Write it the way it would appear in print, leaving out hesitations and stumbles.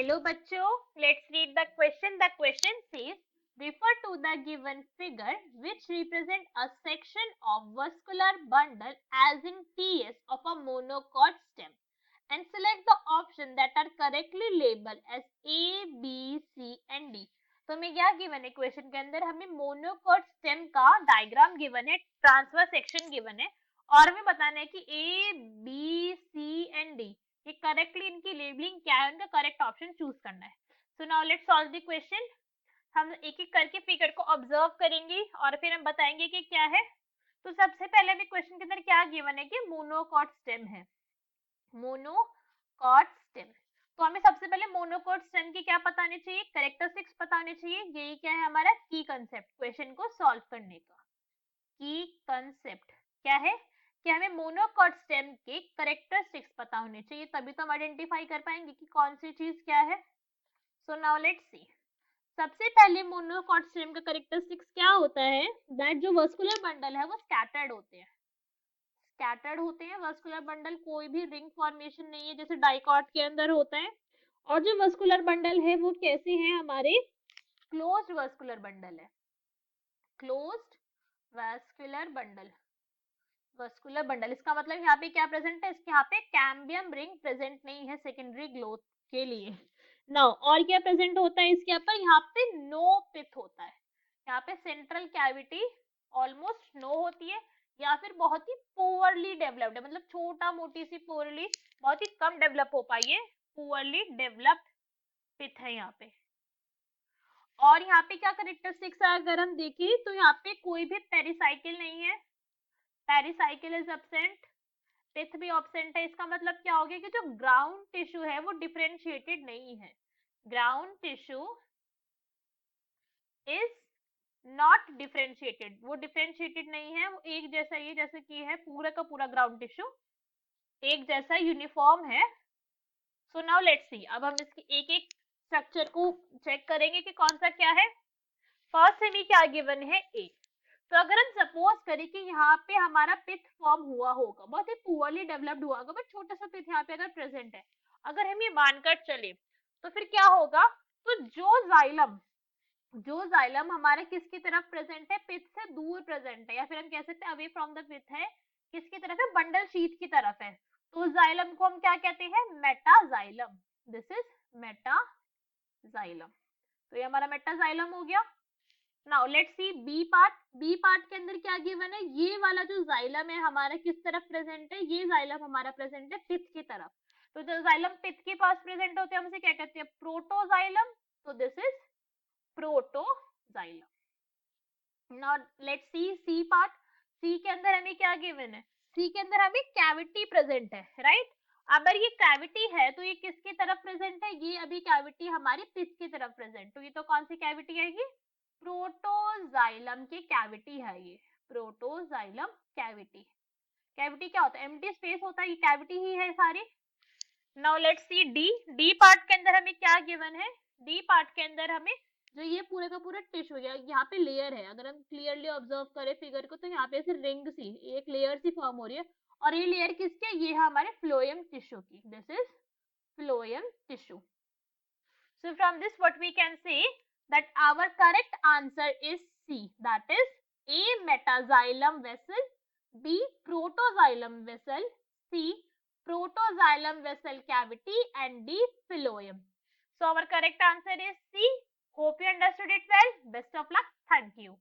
Hello बच्चों, let's read the question. The question says, refer to the given figure which represent a section of vascular bundle as in TS of a monocot stem and select the option that are correctly labeled as A, B, C and D. तो हमें क्या given है question के अंदर, हमें monocot stem का diagram given है, transfer section given है और हमें बताना है कि A, B, C and D ये करेक्टली इनकी लेबलिंग क्या है, उनका करेक्ट ऑप्शन चूज करना है. So now let's solve the question. हम एक एक करके फिगर को ऑब्जर्व करेंगे और फिर हम बताएंगे कि क्या है. तो सबसे पहले हमें क्वेश्चन के अंदर क्या गिवन है कि मोनोकॉट स्टेम है. मोनोकॉट स्टेम, तो हमें सबसे पहले मोनोकॉट स्टेम की क्या पता होनी चाहिए, कैरेक्टरिस्टिक्स पता होनी चाहिए. यही क्या है हमारा की कंसेप्ट क्वेश्चन को सॉल्व करने का. की कंसेप्ट क्या है कि हमें मोनोकॉट स्टेम के कैरेक्टरिस्टिक्स पता होने चाहिए, तभी तो हम आइडेंटिफाई कर पाएंगे कि कौन सी चीज क्या है. सो नाउ लेट्स सी. सबसे पहले मोनोकॉट स्टेम का कैरेक्टरिस्टिक्स क्या होता है, दैट जो वस्कुलर बंडल है वो स्कैटर्ड होते हैं. स्कैटर्ड होते हैं वस्कुलर बंडल, कोई भी रिंग फॉर्मेशन नहीं है जैसे डाइकॉट के अंदर होता है. और जो वस्कुलर बंडल है वो कैसे हैं, हमारे क्लोज्ड वस्कुलर बंडल है. Closed vascular bundle, vascular bundle इसका मतलब यहाँ पे क्या प्रेजेंट है, इसके यहाँ पे कैम्बियम रिंग प्रेजेंट नहीं है सेकेंडरी ग्रोथ के लिए. नाउ और क्या प्रेजेंट होता है इसके यहाँ पे नो पिथ होता है. यहाँ पे सेंट्रल कैविटी ऑलमोस्ट नो होती है या फिर बहुत ही पुअरली डेवलप्ड है, मतलब छोटा मोटी सी पुअरली, बहुत ही कम डेवलप हो पाई है, पुअरली डेवलप्ड पिथ है यहाँ पे. और यहाँ पे क्या करेक्टरिस्टिक्स है अगर हम देखें तो यहाँ पे कोई भी पेरिसाइकिल नहीं है, पेरिसाइकिल इज एब्सेंट, पिथ भी एब्सेंट है. इसका मतलब क्या हो गया कि जो ग्राउंड टिश्यू है वो डिफरेंशिएटेड नहीं है. Ground tissue is not differentiated, वो डिफरेंशिएटेड नहीं है, वो एक जैसा ही जैसे कि है पूरा का पूरा ग्राउंड टिश्यू एक जैसा यूनिफॉर्म है. सो नाउ लेट्स सी, अब हम इसकी एक एक स्ट्रक्चर को चेक करेंगे कि कौन सा क्या है. फर्स्ट में क्या गिवन है ए. तो अगर हम सपोज करें कि यहाँ पे हमारा पिथ फॉर्म हुआ होगा, बहुत ही पुअरली डेवलप्ड हुआ होगा, बट छोटा सा पिथ यहाँ पे अगर प्रेजेंट है, अगर हम ये मानकर चले तो फिर क्या होगा, तो जो जाइलम हमारे किसकी तरफ प्रेजेंट है, पिथ से दूर प्रेजेंट है, या फिर हम कह सकते हैं अवे फ्रॉम द पिथ है, किसकी तरफ है, बंडल शीथ की तरफ है. तो जाइलम को हम क्या कहते हैं, मेटाजाइलम. This is metaxylem. तो ये हमारा मेटाजाइलम हो गया. Now let's see B part. B part के अंदर क्या गिवन है, ये वाला जो जाइलम है हमारा किस तरफ प्रेजेंट है, ये जाइलम हमारा प्रेजेंट है पिथ की तरफ. तो जो जाइलम पिथ के पास प्रेजेंट होते हैं हम उसे क्या कहते हैं, प्रोटोजाइलम. तो this is protoxylem. Now let's see C part. C के अंदर हमें क्या गिवन है, सी के अंदर हमें कैविटी प्रेजेंट है, राइट. अगर ये कैविटी है तो ये किसकी तरफ प्रेजेंट है, ये अभी कैविटी हमारी पिथ की तरफ प्रेजेंट. तो ये तो कौन सी कैविटी आएगी, प्रोटोजाइलम की कैविटी है ये. Protoxylem cavity. कैविटी क्या होता है, एम्प्टी स्पेस होता है, ये कैविटी ही है सारी. Now let's see D. D part के अंदर हमें क्या गिवन है, डी पार्ट के अंदर हमें जो ये पूरे का पूरा टिश्यू है, यहाँ पे लेयर है, अगर हम क्लियरली ऑब्जर्व करें फिगर को तो यहाँ पे ऐसे रिंग सी एक लेयर सी फॉर्म हो रही है, और ये लेयर किसकी है, ये है हमारे फ्लोएम टिश्यू की. This is phloem tissue. So from this what we can say that our correct answer is C, that is A metaxylem vessel, B protoxylem vessel, C protoxylem vessel cavity and D phloem. So our correct answer is C. Hope you understood it well. Best of luck. Thank you.